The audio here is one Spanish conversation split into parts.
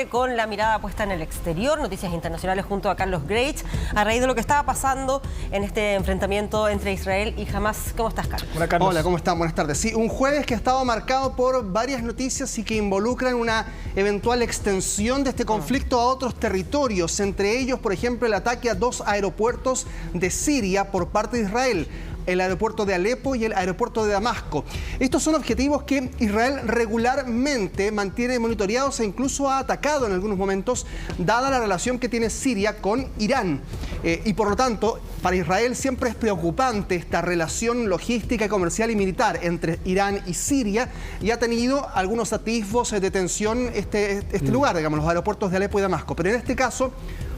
Con la mirada puesta en el exterior, noticias internacionales junto a Carlos Greitz, a raíz de lo que estaba pasando en este enfrentamiento entre Israel y Hamás. ¿Cómo estás, Carlos? Hola, Carlos. Hola, ¿cómo están? Buenas tardes. Sí, un jueves que ha estado marcado por varias noticias y que involucran una eventual extensión de este conflicto a otros territorios, entre ellos, por ejemplo, el ataque a 2 aeropuertos de Siria por parte de Israel, el aeropuerto de Alepo y el aeropuerto de Damasco. Estos son objetivos que Israel regularmente mantiene monitoreados e incluso ha atacado en algunos momentos, dada la relación que tiene Siria con Irán. Y por lo tanto, para Israel siempre es preocupante esta relación logística, comercial y militar entre Irán y Siria, y ha tenido algunos atisbos de tensión este lugar, digamos, los aeropuertos de Alepo y Damasco. Pero en este caso,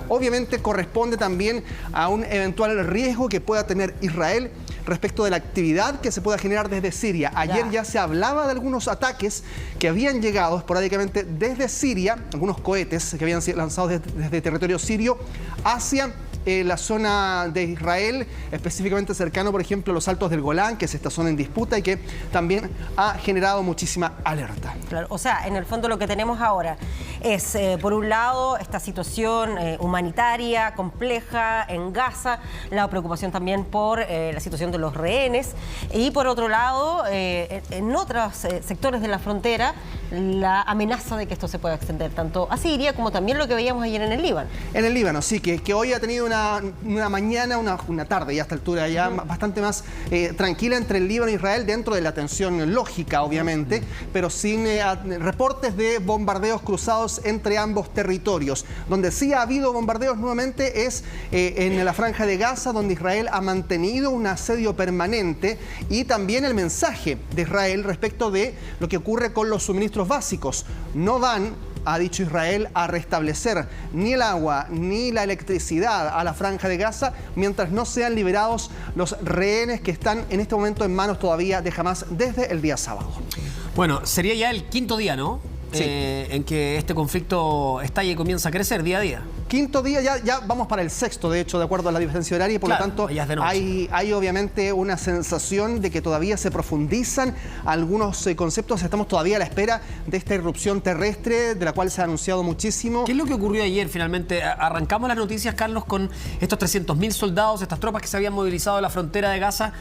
obviamente corresponde también a un eventual riesgo que pueda tener Israel respecto de la actividad que se pueda generar desde Siria. Ayer ya se hablaba de algunos ataques que habían llegado esporádicamente desde Siria, algunos cohetes que habían sido lanzados desde territorio sirio hacia la zona de Israel, específicamente cercano, por ejemplo, a los Altos del Golán, que es esta zona en disputa y que también ha generado muchísima alerta. Claro, o sea, en el fondo lo que tenemos ahora es, por un lado, esta situación humanitaria compleja en Gaza, la preocupación también por la situación de los rehenes, y por otro lado, en otros sectores de la frontera, la amenaza de que esto se pueda extender tanto a Siria como también lo que veíamos ayer en el Líbano. En el Líbano, sí, que hoy ha tenido una mañana, una tarde ya a esta altura ya bastante más tranquila entre el Líbano e Israel, dentro de la tensión lógica, obviamente, pero sin reportes de bombardeos cruzados entre ambos territorios. Donde sí ha habido bombardeos nuevamente es en la Franja de Gaza, donde Israel ha mantenido un asedio permanente, y también el mensaje de Israel respecto de lo que ocurre con los suministros básicos. No van, ha dicho Israel, a restablecer ni el agua ni la electricidad a la Franja de Gaza mientras no sean liberados los rehenes que están en este momento en manos todavía de Hamás desde el día sábado. Bueno, sería ya el quinto día, ¿no? Sí. En que este conflicto estalla y comienza a crecer día a día. Quinto día, ya vamos para el sexto, de hecho, de acuerdo a la diferencia horaria, y por lo tanto hay obviamente una sensación de que todavía se profundizan algunos conceptos. Estamos todavía a la espera de esta irrupción terrestre, de la cual se ha anunciado muchísimo. ¿Qué es lo que ocurrió ayer finalmente? Arrancamos las noticias, Carlos, con estos 300.000 soldados, estas tropas que se habían movilizado a la frontera de Gaza.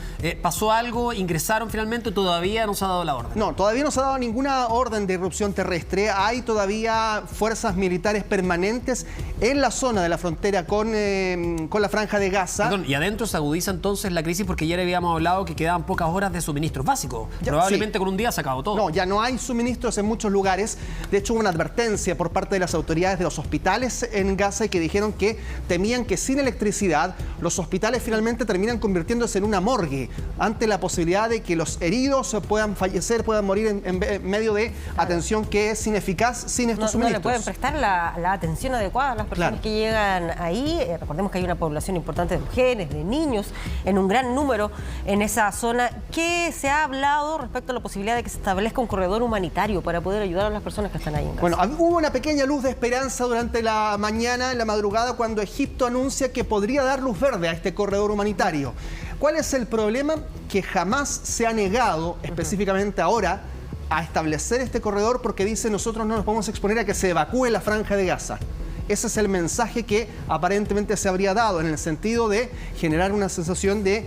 ¿Pasó algo? ¿Ingresaron finalmente? ¿Todavía no se ha dado la orden? No, todavía no se ha dado ninguna orden de irrupción terrestre. Hay todavía fuerzas militares permanentes en la zona de la frontera con la Franja de Gaza. Perdón, y adentro se agudiza entonces la crisis, porque ayer habíamos hablado que quedaban pocas horas de suministros básicos. Probablemente con un día se acabó todo. No, ya no hay suministros en muchos lugares. De hecho, hubo una advertencia por parte de las autoridades de los hospitales en Gaza, y que dijeron que temían que sin electricidad los hospitales finalmente terminan convirtiéndose en una morgue, ante la posibilidad de que los heridos puedan fallecer, puedan morir en medio de atención que es ineficaz sin estos suministros. No le pueden prestar la atención adecuada a las personas que llegan ahí. Recordemos que hay una población importante de mujeres, de niños, en un gran número en esa zona. ¿Qué se ha hablado respecto a la posibilidad de que se establezca un corredor humanitario para poder ayudar a las personas que están ahí en Gaza? Bueno, hubo una pequeña luz de esperanza durante la mañana, en la madrugada, cuando Egipto anuncia que podría dar luz verde a este corredor humanitario. ¿Cuál es el problema? Que jamás se ha negado, específicamente ahora, a establecer este corredor, porque dice: nosotros no nos podemos exponer a que se evacúe la Franja de Gaza. Ese es el mensaje que aparentemente se habría dado, en el sentido de generar una sensación de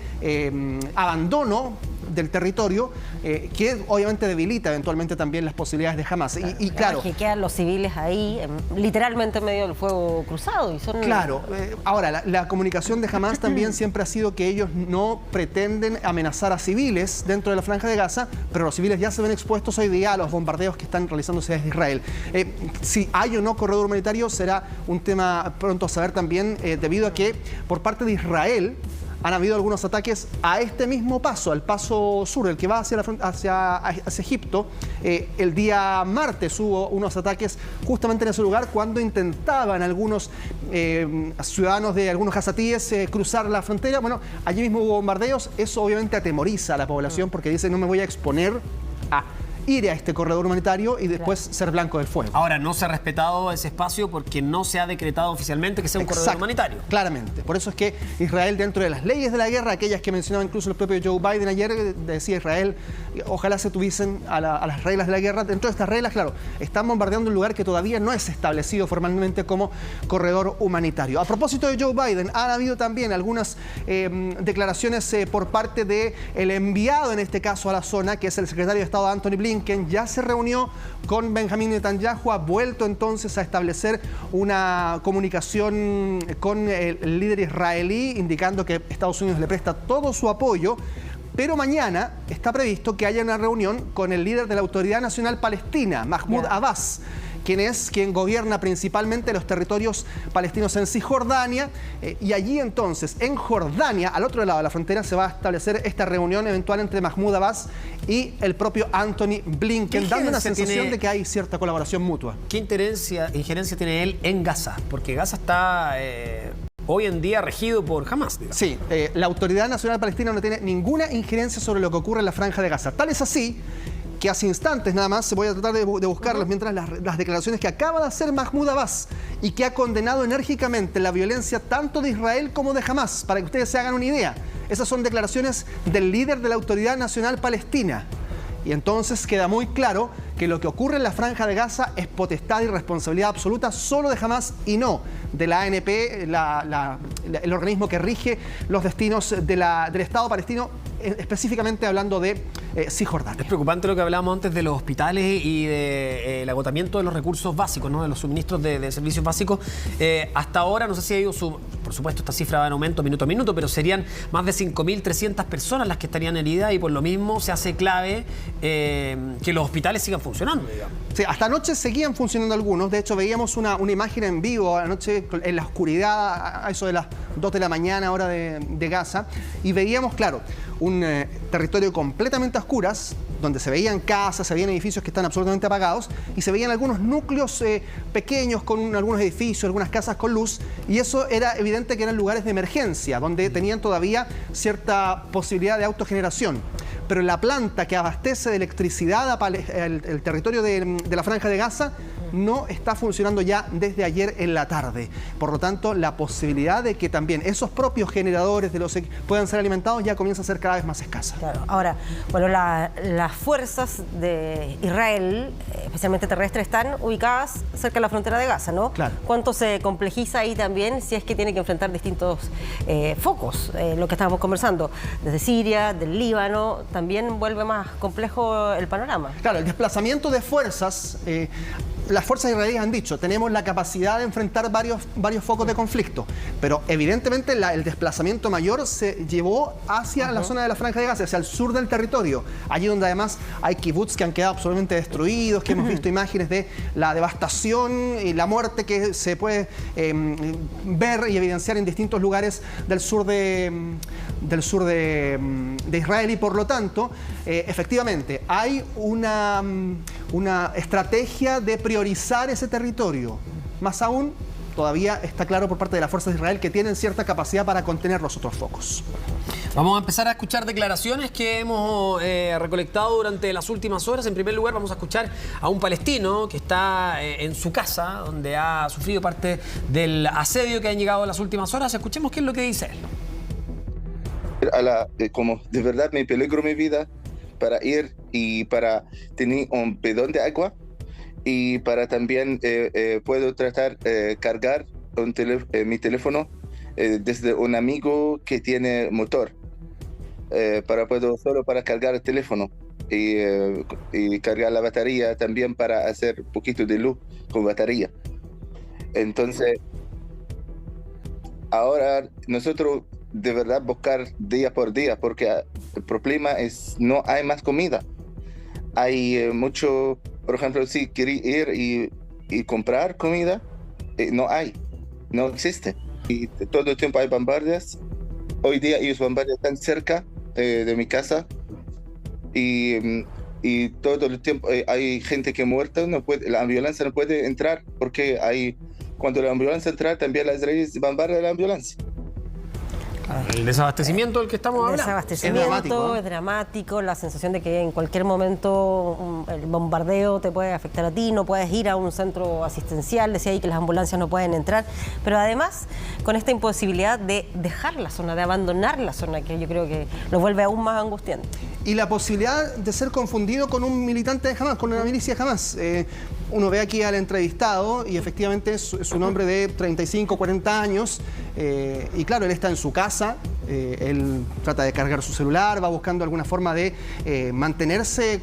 abandono del territorio, que obviamente debilita eventualmente también las posibilidades de Hamás. Y claro, que quedan los civiles ahí, literalmente en medio del fuego cruzado. Y son... Claro, ahora, la comunicación de Hamás también siempre ha sido que ellos no pretenden amenazar a civiles dentro de la Franja de Gaza, pero los civiles ya se ven expuestos hoy día a los bombardeos que están realizándose desde Israel. Si hay o no corredor humanitario será un tema pronto a saber también, debido a que por parte de Israel han habido algunos ataques a este mismo paso, al paso sur, el que va hacia Egipto. El día martes hubo unos ataques justamente en ese lugar, cuando intentaban algunos ciudadanos de algunos gazatíes cruzar la frontera. Bueno, allí mismo hubo bombardeos. Eso obviamente atemoriza a la población, porque dicen: no me voy a exponer a ir a este corredor humanitario y después ser blanco del fuego. Ahora, no se ha respetado ese espacio porque no se ha decretado oficialmente que sea un corredor humanitario. Claramente. Por eso es que Israel, dentro de las leyes de la guerra, aquellas que mencionaba incluso el propio Joe Biden ayer, decía Israel, ojalá se tuviesen a las reglas de la guerra. Dentro de estas reglas, claro, están bombardeando un lugar que todavía no es establecido formalmente como corredor humanitario. A propósito de Joe Biden, han habido también algunas declaraciones por parte del enviado, en este caso a la zona, que es el secretario de Estado Antony Blinken. Ya se reunió con Benjamín Netanyahu, ha vuelto entonces a establecer una comunicación con el líder israelí, indicando que Estados Unidos le presta todo su apoyo. Pero mañana está previsto que haya una reunión con el líder de la Autoridad Nacional Palestina, Mahmoud Abbas, quien gobierna principalmente los territorios palestinos en Cisjordania, y allí entonces, en Jordania, al otro lado de la frontera, se va a establecer esta reunión eventual entre Mahmoud Abbas y el propio Anthony Blinken, dando una sensación de que hay cierta colaboración mutua. ¿Qué injerencia tiene él en Gaza? Porque Gaza está hoy en día regido por Hamas, digamos. Sí, la Autoridad Nacional Palestina no tiene ninguna injerencia sobre lo que ocurre en la Franja de Gaza. Tal es así que hace instantes nada más, voy a tratar de buscarlas mientras las declaraciones que acaba de hacer Mahmoud Abbas y que ha condenado enérgicamente la violencia tanto de Israel como de Hamas, para que ustedes se hagan una idea. Esas son declaraciones del líder de la Autoridad Nacional Palestina. Y entonces queda muy claro que lo que ocurre en la Franja de Gaza es potestad y responsabilidad absoluta solo de Hamas y no de la ANP, el organismo que rige los destinos del Estado palestino, específicamente hablando de Cisjordania. Es preocupante lo que hablábamos antes de los hospitales y del agotamiento de los recursos básicos, ¿no? De los suministros de servicios básicos. Hasta ahora, no sé si ha ido por supuesto, esta cifra va en aumento minuto a minuto, pero serían más de 5.300 personas las que estarían heridas y por lo mismo se hace clave que los hospitales sigan funcionando, digamos. Sí, hasta anoche seguían funcionando algunos. De hecho, veíamos una imagen en vivo anoche en la oscuridad, a eso de las 2 de la mañana, hora de Gaza, y veíamos, claro, un territorio completamente a oscuras, donde se veían casas, se veían edificios que están absolutamente apagados, y se veían algunos núcleos pequeños con algunos edificios, algunas casas con luz, y eso era evidente que eran lugares de emergencia, donde tenían todavía cierta posibilidad de autogeneración. Pero la planta que abastece de electricidad el territorio de la Franja de Gaza no está funcionando ya desde ayer en la tarde. Por lo tanto, la posibilidad de que también esos propios generadores puedan ser alimentados ya comienza a ser cada vez más escasa. Claro. Ahora, bueno, las fuerzas de Israel, especialmente terrestres, están ubicadas cerca de la frontera de Gaza, ¿no? Claro. ¿Cuánto se complejiza ahí también si es que tiene que enfrentar distintos focos? Lo que estábamos conversando, desde Siria, del Líbano, también vuelve más complejo el panorama. Claro, el desplazamiento de fuerzas... Las fuerzas israelíes han dicho, tenemos la capacidad de enfrentar varios focos de conflicto, pero evidentemente el desplazamiento mayor se llevó hacia la zona de la Franja de Gaza, hacia el sur del territorio, allí donde además hay kibbutz que han quedado absolutamente destruidos, que hemos visto imágenes de la devastación y la muerte que se puede ver y evidenciar en distintos lugares del sur de Israel, y por lo tanto, efectivamente, hay una estrategia de priorizar ese territorio. Más aún, todavía está claro por parte de las fuerzas de Israel que tienen cierta capacidad para contener los otros focos. Vamos a empezar a escuchar declaraciones que hemos recolectado durante las últimas horas. En primer lugar, vamos a escuchar a un palestino que está en su casa, donde ha sufrido parte del asedio que han llegado en las últimas horas. Escuchemos qué es lo que dice él. Como de verdad me peligro mi vida para ir y para tener un bidón de agua, y para también puedo tratar cargar mi teléfono desde un amigo que tiene motor, solo para cargar el teléfono y cargar la batería también para hacer un poquito de luz con batería. Entonces ahora nosotros de verdad buscar día por día, porque el problema es no hay más comida. Hay mucho, por ejemplo, si quería ir y comprar comida, no existe. Y todo el tiempo hay bombardeos. Hoy día ellos bombardean tan cerca de mi casa, y todo el tiempo hay gente que muerta, la ambulancia no puede entrar, porque cuando la ambulancia entra, también las israelíes bombardean la ambulancia. El desabastecimiento del que estamos hablando. Desabastecimiento, es dramático, la sensación de que en cualquier momento el bombardeo te puede afectar a ti, no puedes ir a un centro asistencial, decía ahí que las ambulancias no pueden entrar, pero además con esta imposibilidad de dejar la zona, de abandonar la zona, que yo creo que lo vuelve aún más angustiante. Y la posibilidad de ser confundido con un militante de Hamás, con una milicia de Hamás. Uno ve aquí al entrevistado y efectivamente es un hombre de 35, 40 años y claro, él está en su casa, él trata de cargar su celular, va buscando alguna forma de mantenerse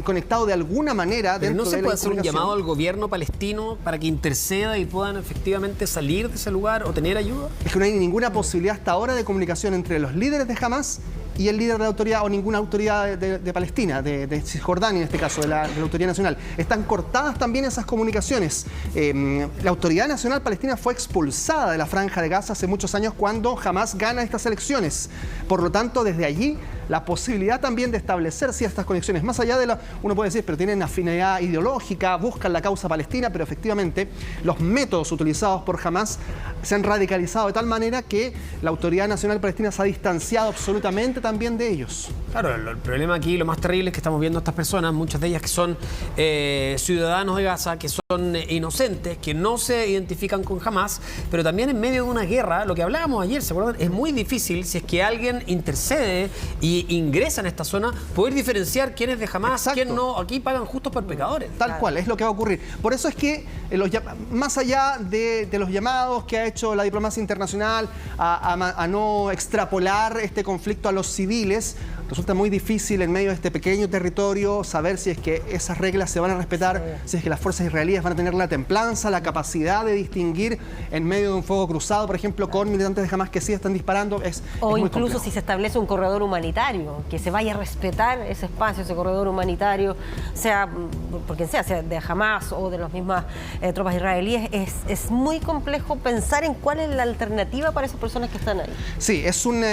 conectado de alguna manera. Pero dentro ¿no se de puede la hacer un comunicación. llamado al gobierno palestino para que interceda y puedan efectivamente salir de ese lugar o tener ayuda? Es que no hay ninguna posibilidad hasta ahora de comunicación entre los líderes de Hamás y el líder de la autoridad o ninguna autoridad de Palestina, de Cisjordania en este caso, de la Autoridad Nacional. Están cortadas también esas comunicaciones. La Autoridad Nacional Palestina fue expulsada de la Franja de Gaza hace muchos años cuando Hamás gana estas elecciones. Por lo tanto, desde allí, la posibilidad también de establecer ciertas conexiones, más allá de uno puede decir, pero tienen afinidad ideológica, buscan la causa palestina, pero efectivamente los métodos utilizados por Hamás se han radicalizado de tal manera que la Autoridad Nacional Palestina se ha distanciado absolutamente también de ellos. Claro, el problema aquí, lo más terrible es que estamos viendo a estas personas, muchas de ellas que son ciudadanos de Gaza, que son inocentes, que no se identifican con Hamás, pero también en medio de una guerra, lo que hablábamos ayer, ¿se acuerdan? Es muy difícil, si es que alguien intercede y ingresa en esta zona, poder diferenciar quién es de Hamás, quién no. Aquí pagan justos por pecadores. Tal cual, es lo que va a ocurrir. Por eso es que, más allá de los llamados que ha hecho la diplomacia internacional a no extrapolar este conflicto a los civiles, resulta muy difícil en medio de este pequeño territorio saber si es que esas reglas se van a respetar, si es que las fuerzas israelíes van a tener la templanza, la capacidad de distinguir en medio de un fuego cruzado, por ejemplo, con militantes de Hamás que sí están disparando. O incluso si se establece un corredor humanitario, que se vaya a respetar ese espacio, ese corredor humanitario, sea por quien sea de Hamás o de las mismas tropas israelíes. Es muy complejo pensar en cuál es la alternativa para esas personas que están ahí. Sí, es un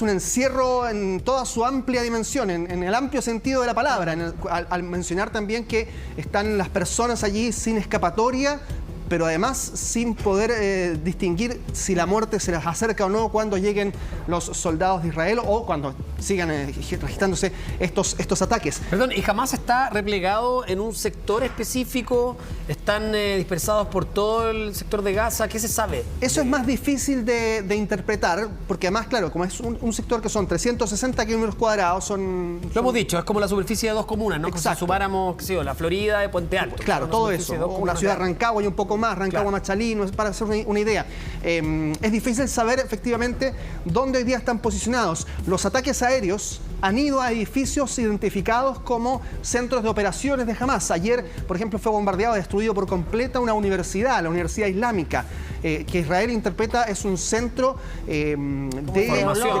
encierro en toda su amplia dimensión, en el amplio sentido de la palabra, al mencionar también que están las personas allí sin escapatoria, pero además sin poder distinguir si la muerte se les acerca o no cuando lleguen los soldados de Israel o cuando sigan registrándose estos ataques. Perdón, ¿y Hamás está replegado en un sector específico? ¿Están dispersados por todo el sector de Gaza? ¿Qué se sabe? Eso es más difícil de interpretar, porque además, claro, como es un sector que son 360 kilómetros cuadrados, son... Lo hemos dicho, es como la superficie de 2 comunas, ¿no? Exacto. Si sumáramos, qué sé yo, la Florida de Puente Alto. Claro, todo eso. Una ciudad de Rancagua y un poco más, Rancagua, Machalí, para hacer una idea. Es difícil saber efectivamente dónde hoy día están posicionados. Los ataques aéreos han ido a edificios identificados como centros de operaciones de Hamás. Ayer, por ejemplo, fue bombardeado, destruido por completa una universidad, la Universidad Islámica, que Israel interpreta es un centro de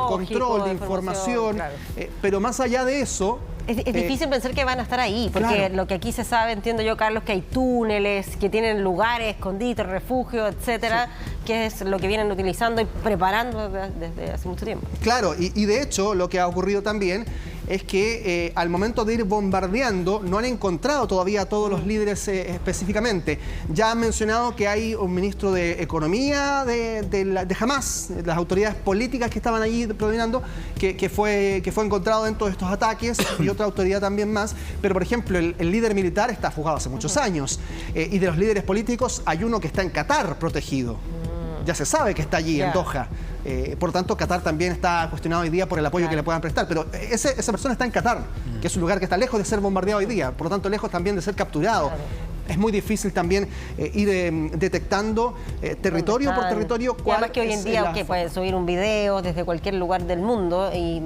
control, de información. Claro. Pero más allá de eso... Es difícil pensar que van a estar ahí, porque claro, lo que aquí se sabe, entiendo yo, Carlos, que hay túneles, que tienen lugares escondidos, refugio, etcétera, sí, que es lo que vienen utilizando y preparando desde hace mucho tiempo. Claro, y de hecho lo que ha ocurrido también es que al momento de ir bombardeando no han encontrado todavía a todos los líderes específicamente. Ya han mencionado que hay un ministro de Economía de Hamás, de las autoridades políticas que estaban allí predominando, que fue encontrado dentro de estos ataques y otra autoridad también más. Pero, por ejemplo, el líder militar está fugado hace muchos años y de los líderes políticos hay uno que está en Qatar protegido. Ya se sabe que está allí, en Doha. Por tanto, Qatar también está cuestionado hoy día por el apoyo que le puedan prestar. Pero esa persona está en Qatar, que es un lugar que está lejos de ser bombardeado hoy día. Por lo tanto, lejos también de ser capturado. Es muy difícil también ir detectando territorio por territorio. Además que hoy en día pueden subir un video desde cualquier lugar del mundo y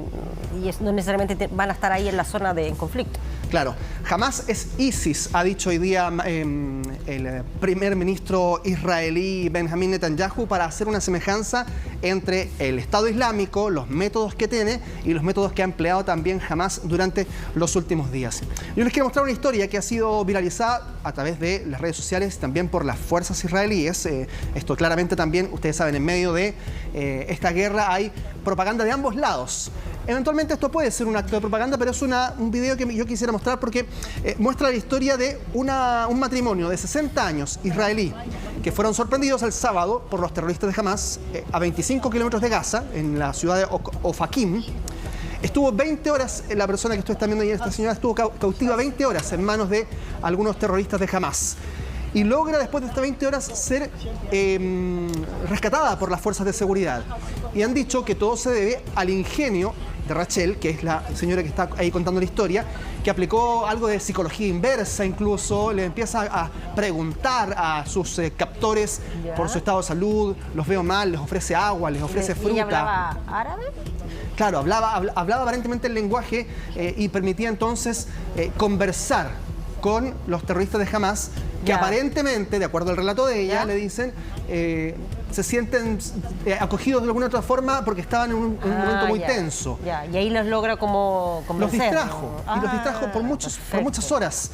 no necesariamente van a estar ahí en la zona en conflicto. Claro, Hamás es ISIS, ha dicho hoy día el primer ministro israelí Benjamín Netanyahu, para hacer una semejanza entre el Estado Islámico, los métodos que tiene y los métodos que ha empleado también Hamás durante los últimos días. Yo les quiero mostrar una historia que ha sido viralizada a través de las redes sociales, también por las fuerzas israelíes. Esto claramente también, ustedes saben, en medio de esta guerra hay propaganda de ambos lados. Eventualmente esto puede ser un acto de propaganda, pero es un video que yo quisiera mostrar porque muestra la historia de un matrimonio de 60 años israelí que fueron sorprendidos el sábado por los terroristas de Hamas a 25 kilómetros de Gaza, en la ciudad de Ofakim. Estuvo 20 horas, la persona que ustedes están viendo ahí, esta señora, estuvo cautiva 20 horas en manos de algunos terroristas de Hamas. Y logra, después de estas 20 horas, ser rescatada por las fuerzas de seguridad. Y han dicho que todo se debe al ingenio de Rachel, que es la señora que está ahí contando la historia, que aplicó algo de psicología inversa incluso, le empieza a preguntar a sus captores por su estado de salud, los veo mal, les ofrece agua, les ofrece fruta. ¿Y hablaba árabe? Claro, hablaba aparentemente el lenguaje y permitía entonces conversar con los terroristas de Hamas, que aparentemente, de acuerdo al relato de ella, le dicen, se sienten acogidos de alguna otra forma porque estaban en un momento muy tenso. Y ahí los logra como convencer. Los distrajo, y los distrajo por muchas horas.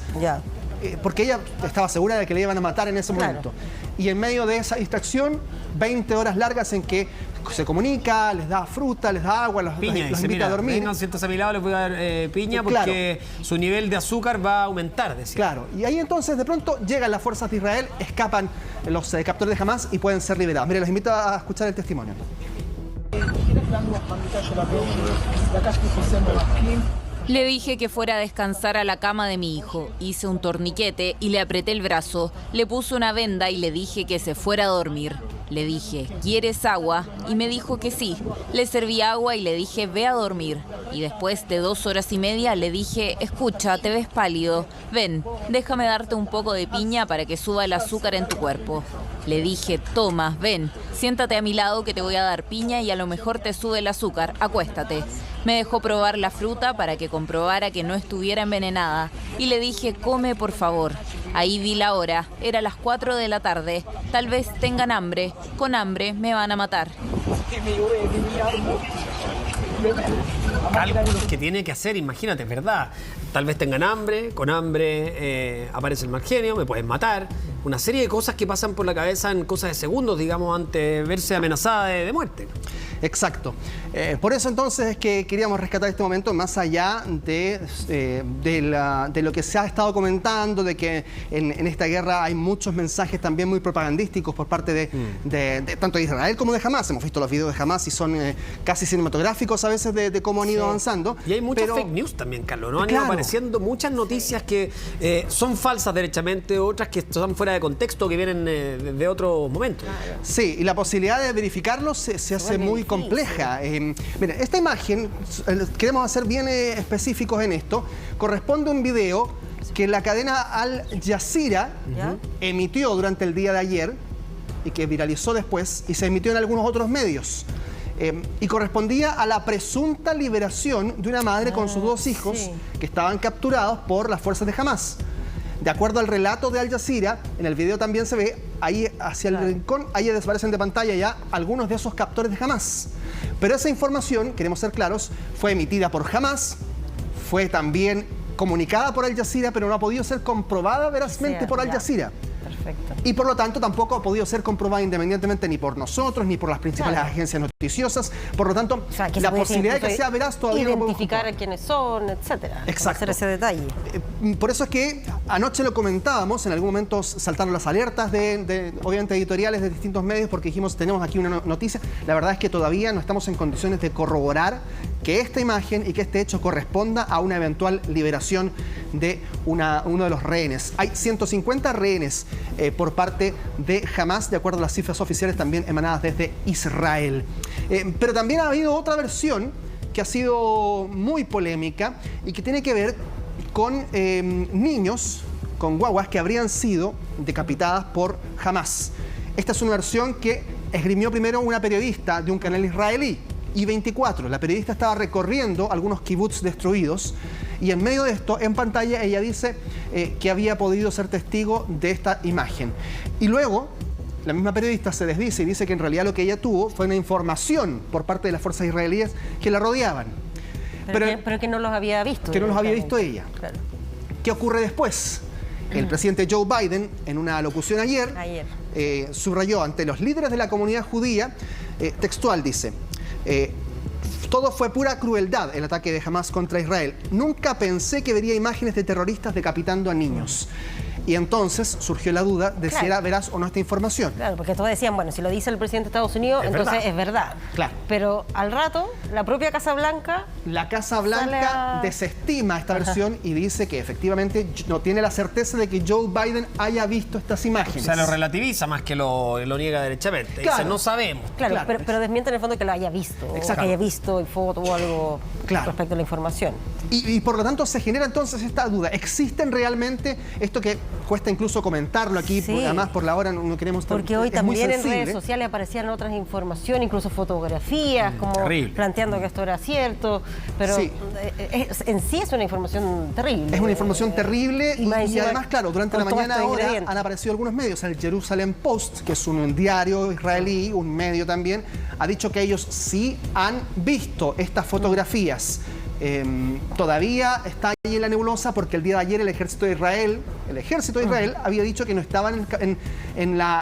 Porque ella estaba segura de que le iban a matar en ese momento. Y en medio de esa distracción, 20 horas largas en que se comunica, les da fruta, les da agua, los invita a dormir. Vengan, siéntanse a mi lado, les voy a dar piña porque su nivel de azúcar va a aumentar, decía. Claro, y ahí entonces de pronto llegan las fuerzas de Israel, escapan los captores de Hamas y pueden ser liberados. Mire, los invito a escuchar el testimonio. Le dije que fuera a descansar a la cama de mi hijo. Hice un torniquete y le apreté el brazo. Le puse una venda y le dije que se fuera a dormir. Le dije, ¿quieres agua? Y me dijo que sí. Le serví agua y le dije, ve a dormir. Y después de 2 horas y media le dije, escucha, te ves pálido. Ven, déjame darte un poco de piña para que suba el azúcar en tu cuerpo. Le dije, toma, ven, siéntate a mi lado que te voy a dar piña y a lo mejor te sube el azúcar, acuéstate. Me dejó probar la fruta para que comprobara que no estuviera envenenada. Y le dije, come por favor. Ahí vi la hora, era las 4 de la tarde. Tal vez tengan hambre, con hambre me van a matar. Cálculos que tiene que hacer, imagínate, ¿verdad? Tal vez tengan hambre, con hambre aparece el mal genio, me pueden matar. Una serie de cosas que pasan por la cabeza en cosas de segundos, digamos, ante verse amenazada de muerte. Exacto. Por eso entonces es que queríamos rescatar este momento, más allá de lo que se ha estado comentando, de que en esta guerra hay muchos mensajes también muy propagandísticos por parte de tanto de Israel como de Hamas. Hemos visto los videos de Hamas y son casi cinematográficos a veces de cómo han ido avanzando. Y hay muchas fake news también, Carlos, ¿no? Han ido apareciendo muchas noticias que son falsas derechamente, otras que están fuera de contexto, que vienen de otros momentos. Sí, y la posibilidad de verificarlos se hace muy compleja. Mira, esta imagen, queremos ser bien específicos en esto, corresponde a un video que la cadena Al Jazeera emitió durante el día de ayer y que viralizó después y se emitió en algunos otros medios. Y correspondía a la presunta liberación de una madre con sus 2 hijos que estaban capturados por las fuerzas de Hamas. De acuerdo al relato de Al Jazeera, en el video también se ve ahí hacia el rincón, ahí desaparecen de pantalla ya algunos de esos captores de Hamas. Pero esa información, queremos ser claros, fue emitida por Hamas, fue también comunicada por Al Jazeera, pero no ha podido ser comprobada verazmente por Al Jazeera. Perfecto. Y por lo tanto tampoco ha podido ser comprobada independientemente ni por nosotros, ni por las principales agencias noticiosas. Por lo tanto, la posibilidad de que sea veraz todavía no podemos identificar a quiénes son, etcétera. Exacto. Hacer ese detalle. Por eso es que anoche lo comentábamos, en algún momento saltaron las alertas obviamente editoriales de distintos medios, porque dijimos, tenemos aquí una noticia. La verdad es que todavía no estamos en condiciones de corroborar que esta imagen y que este hecho corresponda a una eventual liberación de uno de los rehenes. Hay 150 rehenes por parte de Hamas, de acuerdo a las cifras oficiales también emanadas desde Israel. Pero también ha habido otra versión que ha sido muy polémica y que tiene que ver con niños, con guaguas que habrían sido decapitadas por Hamas. Esta es una versión que esgrimió primero una periodista de un canal israelí, I24. La periodista estaba recorriendo algunos kibbutz destruidos y en medio de esto, en pantalla, ella dice que había podido ser testigo de esta imagen. Y luego, la misma periodista se desdice y dice que en realidad lo que ella tuvo fue una información por parte de las fuerzas israelíes que la rodeaban. Pero que no los había visto. Que no los había visto ella. Claro. ¿Qué ocurre después? El presidente Joe Biden, en una locución ayer. Subrayó ante los líderes de la comunidad judía, textual dice, Todo fue pura crueldad, el ataque de Hamás contra Israel. Nunca pensé que vería imágenes de terroristas decapitando a niños. Y entonces surgió la duda de si era veraz o no esta información. Claro, porque todos decían, bueno, si lo dice el presidente de Estados Unidos, entonces es verdad. Claro. Pero al rato, la propia Casa Blanca... La Casa Blanca desestima esta versión y dice que efectivamente no tiene la certeza de que Joe Biden haya visto estas imágenes. O sea, lo relativiza más que lo niega derechamente. Claro. Dice, no sabemos. Claro, pero desmiente en el fondo que lo haya visto. Exacto. O que haya visto foto o algo respecto a la información. Y por lo tanto se genera entonces esta duda. ¿Existen realmente esto que cuesta incluso comentarlo aquí? Sí. Porque además por la hora no queremos... Porque hoy es muy también en sensible. redes sociales aparecían otras informaciones, incluso fotografías, como terrible. planteando que esto era cierto. Pero Sí. En sí es una información terrible. Es una información terrible y además, claro, durante la con todos mañana estos ahora ingredientes. han aparecido algunos medios. El Jerusalem Post, que es un diario israelí, un medio también, ha dicho que ellos sí han visto estas fotografías. Todavía está ahí en la nebulosa porque el día de ayer el ejército de Israel había dicho que no estaban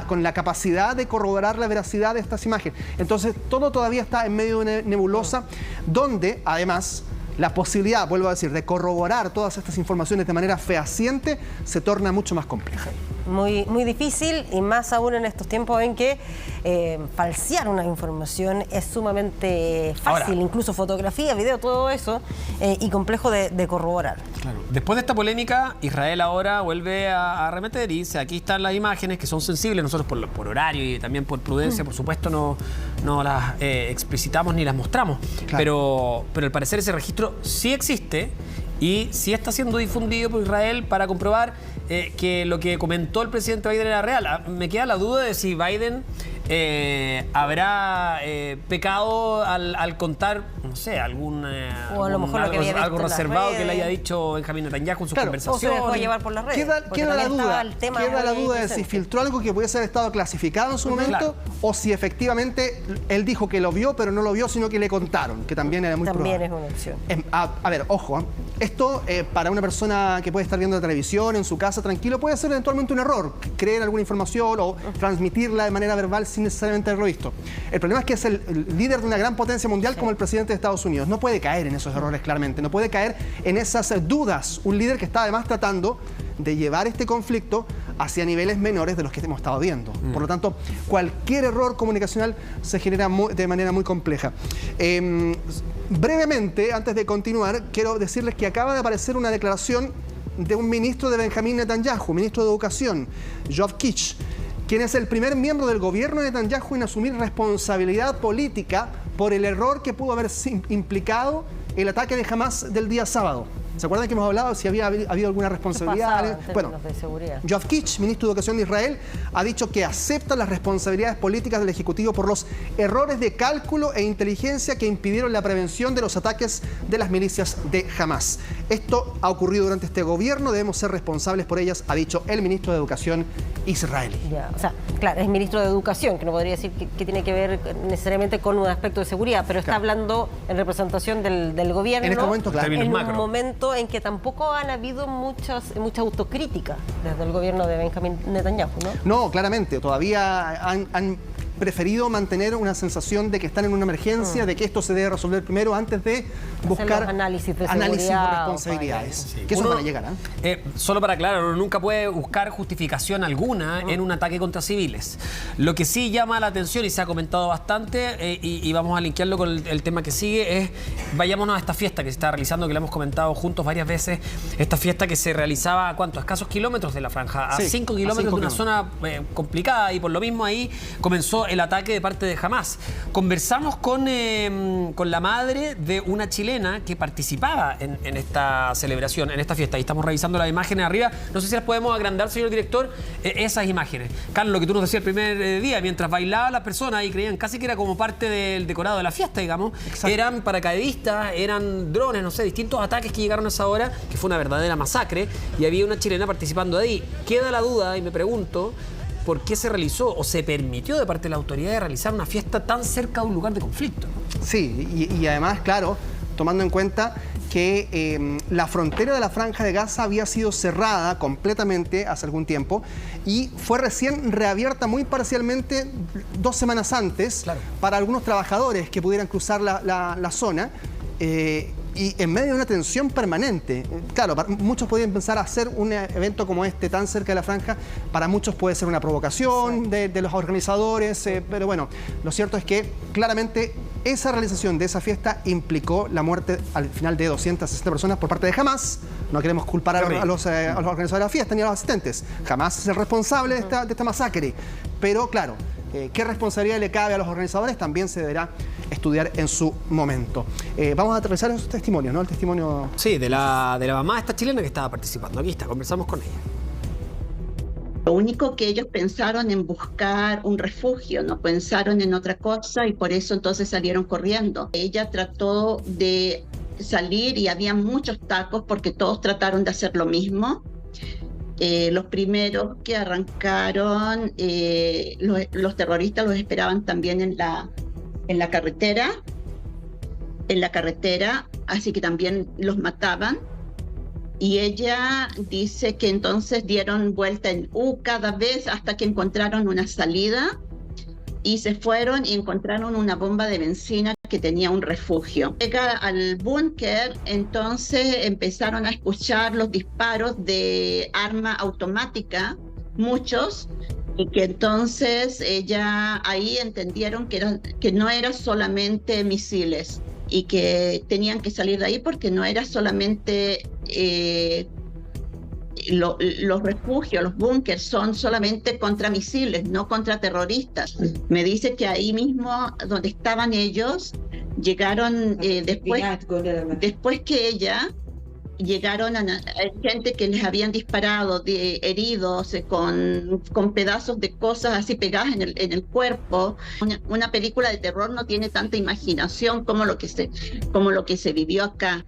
con la capacidad de corroborar la veracidad de estas imágenes. Entonces todo todavía está en medio de una nebulosa donde además la posibilidad, vuelvo a decir, de corroborar todas estas informaciones de manera fehaciente se torna mucho más compleja. Muy, muy difícil y más aún en estos tiempos en que falsear una información es sumamente fácil, Ahora, incluso fotografía, video, todo eso, y complejo de corroborar. Claro. Después de esta polémica, Israel ahora vuelve a arremeter y dice, aquí están las imágenes que son sensibles, nosotros por horario y también por prudencia, por supuesto, no las explicitamos ni las mostramos, Claro. pero al parecer ese registro sí existe y sí está siendo difundido por Israel para comprobar que lo que comentó el presidente Biden era real. Me queda la duda de si Biden habrá pecado al contar, no sé, O a lo mejor lo que había visto algo en las reservado que le redes. haya dicho Benjamín Netanyahu en sus Claro. conversaciones. O se dejó llevar por las redes. porque Queda la también estaba duda, el tema queda la muy duda de si presente. filtró algo que pudiese haber estado clasificado en su momento Claro. o si efectivamente él dijo que lo vio, pero no lo vio, sino que le contaron, que también era muy También probable. es una opción. A ver, ojo, esto para una persona que puede estar viendo la televisión en su casa tranquilo puede ser eventualmente un error, creer alguna información o transmitirla de manera verbal sin necesariamente haberlo visto. El problema es que es el líder de una gran potencia mundial como el presidente de Estados Unidos. No puede caer en esos errores claramente, no puede caer en esas dudas. Un líder que está además tratando de llevar este conflicto hacia niveles menores de los que hemos estado viendo. Por lo tanto, cualquier error comunicacional se genera de manera muy compleja. Brevemente, antes de continuar, quiero decirles que acaba de aparecer una declaración de un ministro de Benjamín Netanyahu, ministro de Educación, Yoav Kitch, quien es el primer miembro del gobierno de Netanyahu en asumir responsabilidad política por el error que pudo haber implicado el ataque de Hamás del día sábado. ¿Se acuerdan que hemos hablado si había habido alguna responsabilidad? Bueno, de seguridad. Yoav Kitch, ministro de Educación de Israel, ha dicho que acepta las responsabilidades políticas del Ejecutivo por los errores de cálculo e inteligencia que impidieron la prevención de los ataques de las milicias de Hamás. Esto ha ocurrido durante este gobierno, debemos ser responsables por ellas, ha dicho el ministro de Educación israelí. Ya, o sea, claro, es ministro de Educación, que no podría decir que tiene que ver necesariamente con un aspecto de seguridad, pero está hablando en representación del gobierno. En este momento, claro. En Términos un macro. momento en que tampoco han habido mucha autocrítica desde el gobierno de Benjamín Netanyahu, ¿no? No, claramente, todavía han preferido mantener una sensación de que están en una emergencia, de que esto se debe resolver primero antes de buscar los análisis de de seguridad responsabilidades. o Que eso Uno, van a llegar, ¿eh? Solo para aclarar, uno nunca puede buscar justificación alguna en un ataque contra civiles. Lo que sí llama la atención y se ha comentado bastante, y vamos a linkearlo con el tema que sigue, es vayámonos a esta fiesta que se está realizando, que la hemos comentado juntos varias veces, esta fiesta que se realizaba a ¿cuánto? A escasos kilómetros de la franja, a Sí, 5 a kilómetros 5 de una kilómetros. zona complicada, y por lo mismo ahí comenzó el ataque de parte de Hamás. Conversamos con la madre de una chilena que participaba en esta celebración, en esta fiesta, y estamos revisando las imágenes arriba. No sé si las podemos agrandar, señor director, esas imágenes. Carlos, lo que tú nos decías el primer día, mientras bailaban las personas y creían casi que era como parte del decorado de la fiesta, digamos. Exacto. Eran paracaidistas, eran drones, no sé, distintos ataques que llegaron a esa hora, que fue una verdadera masacre, y había una chilena participando ahí. Queda la duda, y me pregunto, ¿por qué se realizó o se permitió de parte de la autoridad de realizar una fiesta tan cerca de un lugar de conflicto, ¿no? Sí, y además, claro, tomando en cuenta que la frontera de la Franja de Gaza había sido cerrada completamente hace algún tiempo y fue recién reabierta muy parcialmente 2 semanas antes para algunos trabajadores que pudieran cruzar la zona. Y en medio de una tensión permanente. Claro, muchos podrían pensar hacer un evento como este tan cerca de la franja, para muchos puede ser una provocación de los organizadores, pero bueno, lo cierto es que claramente esa realización de esa fiesta implicó la muerte al final de 260 personas por parte de Hamás. No queremos culpar a los organizadores de la fiesta ni a los asistentes. Hamás es el responsable de esta masacre, pero claro, qué responsabilidad le cabe a los organizadores también se deberá estudiar en su momento. Vamos a aterrizar esos testimonios, ¿no? El testimonio... Sí, de la mamá de esta chilena que estaba participando. Aquí está, conversamos con ella. Lo único que ellos pensaron en buscar un refugio, no pensaron en otra cosa y por eso entonces salieron corriendo. Ella trató de salir y había muchos tacos porque todos trataron de hacer lo mismo. Los primeros que arrancaron, los terroristas los esperaban también en la carretera, así que también los mataban. Y ella dice que entonces dieron vuelta en U cada vez hasta que encontraron una salida y se fueron y encontraron una bomba de benzina que tenía un refugio. Llega al búnker, entonces empezaron a escuchar los disparos de arma automática, muchos, y que entonces ella ahí entendieron que no era solamente misiles y que tenían que salir de ahí porque no era solamente los refugios, los búnkers son solamente contra misiles, no contra terroristas. Me dice que ahí mismo donde estaban ellos llegaron después que ella llegaron a gente que les habían disparado, heridos, con pedazos de cosas así pegadas en el cuerpo. Una película de terror no tiene tanta imaginación como lo que se vivió acá.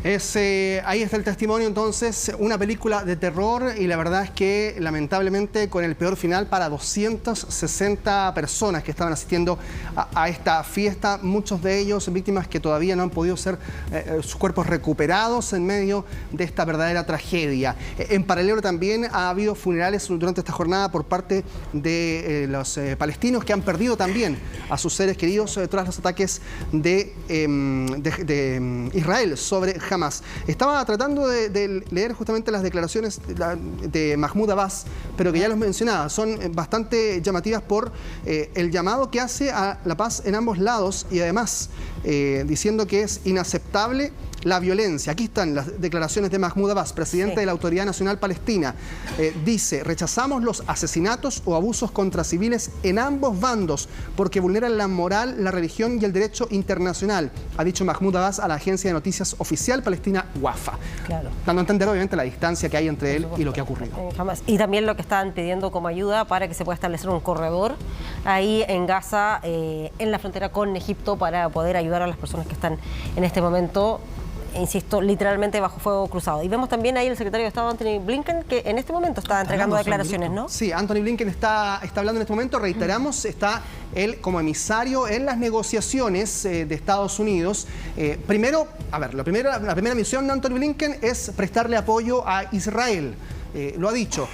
Ahí está el testimonio, entonces, una película de terror y la verdad es que lamentablemente con el peor final para 260 personas que estaban asistiendo a esta fiesta, muchos de ellos víctimas que todavía no han podido ser sus cuerpos recuperados en medio de esta verdadera tragedia. En paralelo también ha habido funerales durante esta jornada por parte de los palestinos que han perdido también a sus seres queridos tras los ataques de Israel sobre Hamás. Estaba tratando de leer justamente las declaraciones de Mahmoud Abbas, pero que ya los mencionaba, son bastante llamativas por el llamado que hace a la paz en ambos lados y además diciendo que es inaceptable la violencia. Aquí están las declaraciones de Mahmoud Abbas, presidente de la Autoridad Nacional Palestina. Dice, rechazamos los asesinatos o abusos contra civiles en ambos bandos porque vulneran la moral, la religión y el derecho internacional, ha dicho Mahmoud Abbas a la agencia de noticias oficial palestina Wafa. Claro. Dando a entender obviamente la distancia que hay entre él y lo que ha ocurrido. Jamás. Y también lo que estaban pidiendo como ayuda para que se pueda establecer un corredor ahí en Gaza, en la frontera con Egipto, para poder ayudar a las personas que están en este momento, insisto, literalmente bajo fuego cruzado. Y vemos también ahí el secretario de Estado, Anthony Blinken, que en este momento está entregando declaraciones, ¿no? Sí, Anthony Blinken está hablando en este momento, reiteramos, está él como emisario en las negociaciones de Estados Unidos. Primero, a ver, la primera misión de Anthony Blinken es prestarle apoyo a Israel. Lo ha dicho,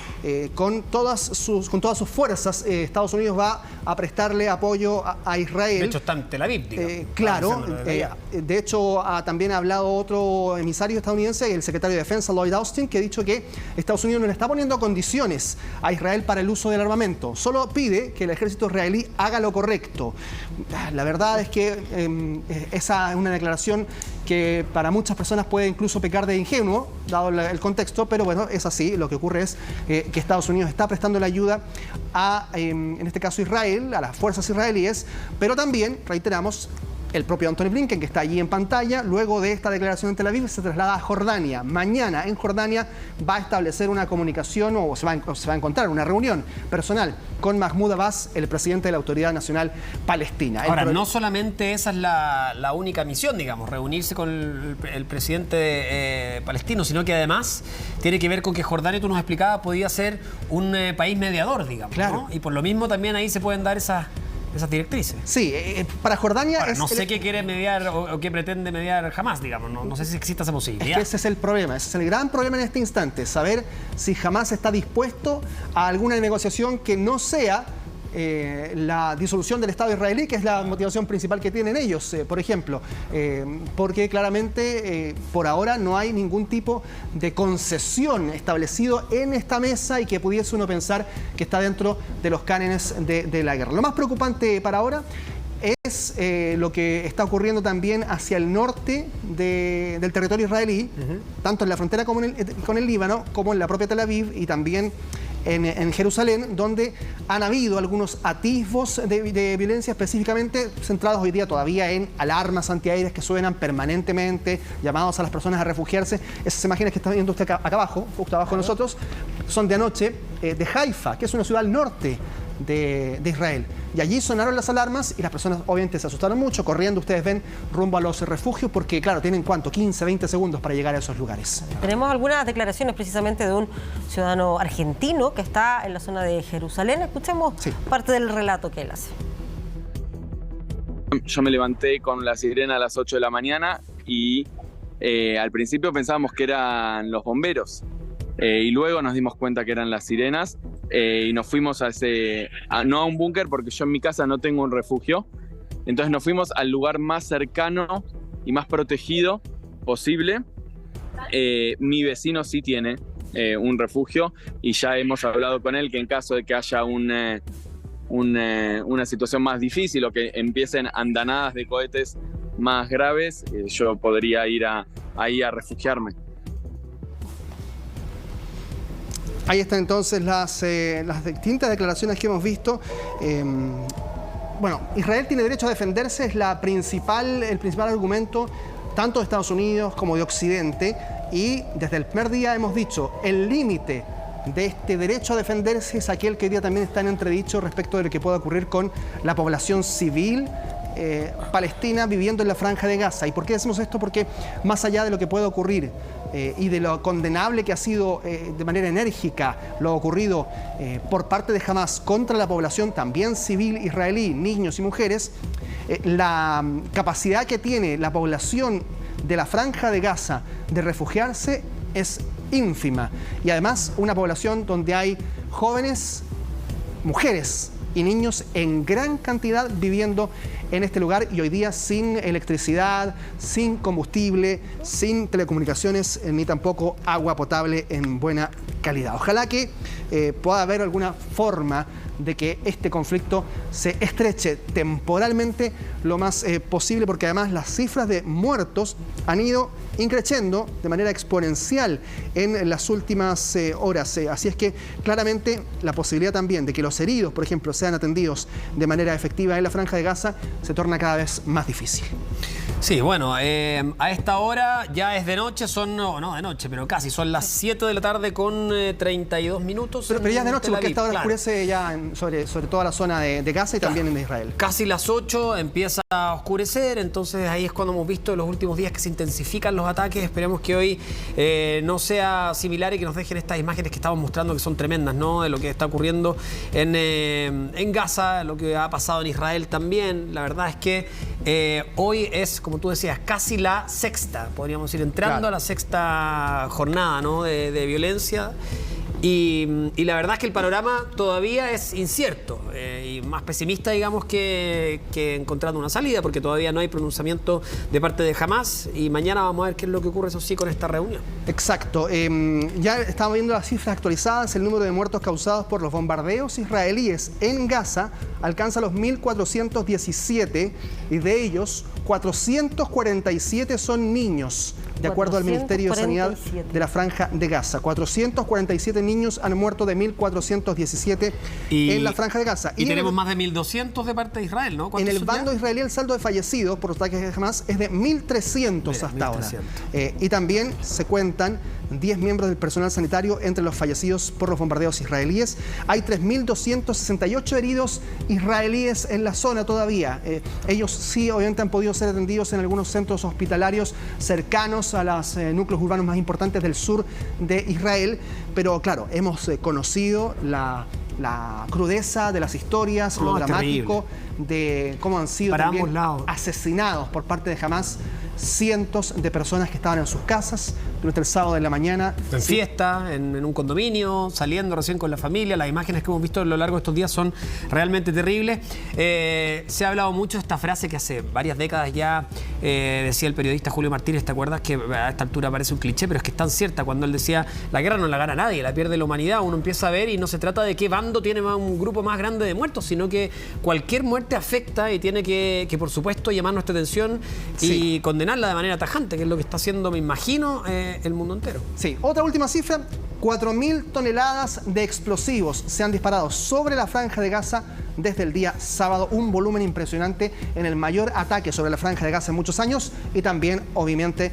con todas sus fuerzas, Estados Unidos va a prestarle apoyo a Israel. De hecho, está en Tel Aviv, digamos. Claro, de hecho, también ha hablado otro emisario estadounidense, el secretario de Defensa, Lloyd Austin, que ha dicho que Estados Unidos no le está poniendo condiciones a Israel para el uso del armamento, solo pide que el ejército israelí haga lo correcto. La verdad es que esa es una declaración que para muchas personas puede incluso pecar de ingenuo, dado el contexto, pero bueno, es así. Lo que ocurre es que Estados Unidos está prestando la ayuda a, en este caso, Israel, a las fuerzas israelíes, pero también, reiteramos, el propio Anthony Blinken, que está allí en pantalla, luego de esta declaración en Tel Aviv, se traslada a Jordania. Mañana en Jordania va a establecer una comunicación o se va a encontrar una reunión personal con Mahmoud Abbas, el presidente de la Autoridad Nacional Palestina. Ahora, no solamente esa es la única misión, digamos, reunirse con el presidente palestino, sino que además tiene que ver con que Jordania, tú nos explicabas, podía ser un país mediador, digamos, claro, ¿no? Y por lo mismo también ahí se pueden dar esas esas directrices. Sí, para Jordania Ahora, es... no sé qué quiere mediar o qué pretende mediar Hamás, digamos. No sé si existe esa posibilidad. Es que ese es el problema, ese es el gran problema en este instante, saber si Hamás está dispuesto a alguna negociación que no sea la disolución del Estado israelí, que es la motivación principal que tienen ellos, por ejemplo, porque claramente por ahora no hay ningún tipo de concesión establecido en esta mesa y que pudiese uno pensar que está dentro de los cánones de la guerra. Lo más preocupante para ahora es lo que está ocurriendo también hacia el norte del territorio israelí, tanto en la frontera con el Líbano, como en la propia Tel Aviv y también en Jerusalén, donde han habido algunos atisbos de violencia, específicamente centrados hoy día todavía en alarmas antiaéreas que suenan permanentemente, llamados a las personas a refugiarse. Esas imágenes que está viendo usted acá abajo, justo abajo de nosotros, son de anoche de Haifa, que es una ciudad al norte de Israel. Y allí sonaron las alarmas y las personas obviamente se asustaron mucho, corriendo, ustedes ven, rumbo a los refugios, porque claro, tienen ¿cuánto? 15, 20 segundos para llegar a esos lugares. Tenemos algunas declaraciones precisamente de un ciudadano argentino que está en la zona de Jerusalén. Escuchemos parte del relato que él hace. Yo me levanté con la sirena a las 8 de la mañana y al principio pensábamos que eran los bomberos. Y luego nos dimos cuenta que eran las sirenas y nos fuimos no a un búnker, porque yo en mi casa no tengo un refugio. Entonces nos fuimos al lugar más cercano y más protegido posible. Mi vecino sí tiene un refugio y ya hemos hablado con él que en caso de que haya una situación más difícil o que empiecen andanadas de cohetes más graves, yo podría ir ahí a refugiarme. Ahí están entonces las distintas declaraciones que hemos visto. Bueno, Israel tiene derecho a defenderse, es el principal argumento tanto de Estados Unidos como de Occidente, y desde el primer día hemos dicho, el límite de este derecho a defenderse es aquel que hoy día también está en entredicho respecto de lo que pueda ocurrir con la población civil palestina viviendo en la Franja de Gaza. ¿Y por qué decimos esto? Porque más allá de lo que pueda ocurrir y de lo condenable que ha sido de manera enérgica lo ocurrido por parte de Hamás contra la población también civil israelí, niños y mujeres, la capacidad que tiene la población de la Franja de Gaza de refugiarse es ínfima. Y además una población donde hay jóvenes, mujeres y niños en gran cantidad viviendo en este lugar y hoy día sin electricidad, sin combustible, sin telecomunicaciones ni tampoco agua potable en buena calidad. Ojalá que pueda haber alguna forma de que este conflicto se estreche temporalmente lo más posible, porque además las cifras de muertos han ido increciendo de manera exponencial en las últimas horas. Así es que claramente la posibilidad también de que los heridos, por ejemplo, sean atendidos de manera efectiva en la Franja de Gaza se torna cada vez más difícil. Sí, bueno, a esta hora ya es de noche, no de noche, pero casi, son las 7 de la tarde con 32 minutos. Pero ya es de noche, porque a esta hora oscurece ya sobre toda la zona de Gaza y también en Israel. Casi las 8 empieza a oscurecer, entonces ahí es cuando hemos visto en los últimos días que se intensifican los ataques. Esperemos que hoy no sea similar y que nos dejen estas imágenes que estamos mostrando, que son tremendas, ¿no? De lo que está ocurriendo en Gaza, lo que ha pasado en Israel también. La verdad es que hoy es, como tú decías, casi la sexta, podríamos ir entrando a la sexta jornada, ¿no? de violencia. Y la verdad es que el panorama todavía es incierto y más pesimista, digamos, que encontrando una salida, porque todavía no hay pronunciamiento de parte de Hamás y mañana vamos a ver qué es lo que ocurre, eso sí, con esta reunión. Exacto. Ya estamos viendo las cifras actualizadas. El número de muertos causados por los bombardeos israelíes en Gaza alcanza los 1.417 y de ellos 447 son niños, de acuerdo al Ministerio de Sanidad de la Franja de Gaza. 447 niños han muerto de 1.417 en la Franja de Gaza. Y tenemos más de 1.200 de parte de Israel, ¿no? En el bando israelí el saldo de fallecidos por ataques de Hamás es de 1.300 hasta ahora. Y también se cuentan 10 miembros del personal sanitario entre los fallecidos por los bombardeos israelíes. Hay 3.268 heridos israelíes en la zona todavía. Ellos sí, obviamente, han podido ser atendidos en algunos centros hospitalarios cercanos a los núcleos urbanos más importantes del sur de Israel. Pero claro, hemos conocido la crudeza de las historias, lo dramático de cómo han sido también asesinados por parte de Hamás cientos de personas que estaban en sus casas durante el sábado de la mañana. En fiesta, en un condominio, saliendo recién con la familia. Las imágenes que hemos visto a lo largo de estos días son realmente terribles. Se ha hablado mucho de esta frase que hace varias décadas ya decía el periodista Julio Martínez, ¿te acuerdas? Que a esta altura parece un cliché, pero es que es tan cierta. Cuando él decía, la guerra no la gana nadie, la pierde la humanidad. Uno empieza a ver y no se trata de qué bando tiene un grupo más grande de muertos, sino que cualquier muerte afecta y tiene que por supuesto, llamar nuestra atención y condenarla de manera tajante, que es lo que está haciendo, me imagino, el mundo entero. Sí, otra última cifra, 4.000 toneladas de explosivos se han disparado sobre la Franja de Gaza desde el día sábado, un volumen impresionante en el mayor ataque sobre la Franja de Gaza en muchos años, y también, obviamente,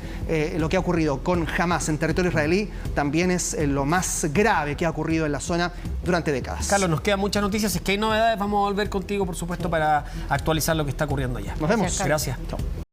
lo que ha ocurrido con Hamás en territorio israelí también es lo más grave que ha ocurrido en la zona durante décadas. Carlos, nos quedan muchas noticias, es que hay novedades, vamos a volver contigo, por supuesto, para actualizar lo que está ocurriendo allá. Nos vemos. Gracias. Chao.